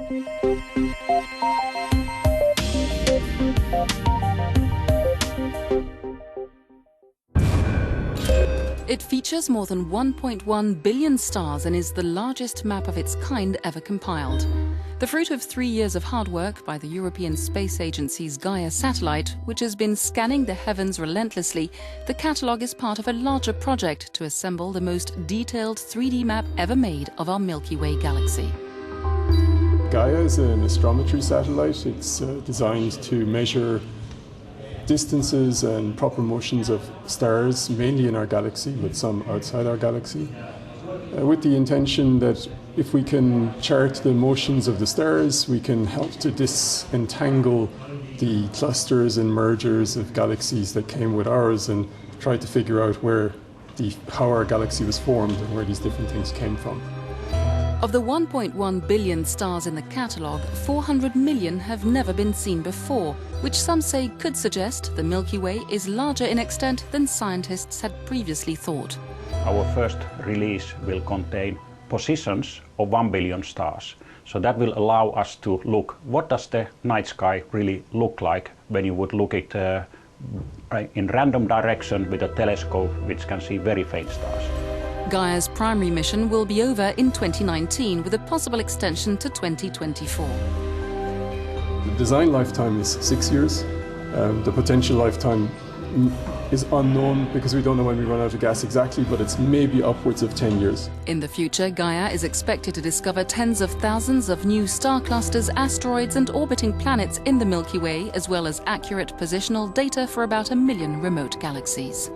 It features more than 1.1 billion stars and is the largest map of its kind ever compiled. The fruit of 3 years of hard work by the European Space Agency's Gaia satellite, which has been scanning the heavens relentlessly, the catalogue is part of a larger project to assemble the most detailed 3D map ever made of our Milky Way galaxy. Gaia is an astrometry satellite. It's designed to measure distances and proper motions of stars, mainly in our galaxy, but some outside our galaxy, with the intention that if we can chart the motions of the stars, we can help to disentangle the clusters and mergers of galaxies that came with ours and try to figure out how our galaxy was formed and where these different things came from. Of the 1.1 billion stars in the catalogue, 400 million have never been seen before, which some say could suggest the Milky Way is larger in extent than scientists had previously thought. Our first release will contain positions of 1 billion stars. So that will allow us to look, what does the night sky really look like when you would look at in random direction with a telescope which can see very faint stars. Gaia's primary mission will be over in 2019 with a possible extension to 2024. The design lifetime is 6 years. The potential lifetime is unknown because we don't know when we run out of gas exactly, but it's maybe upwards of 10 years. In the future, Gaia is expected to discover tens of thousands of new star clusters, asteroids and orbiting planets in the Milky Way, as well as accurate positional data for about 1 million remote galaxies.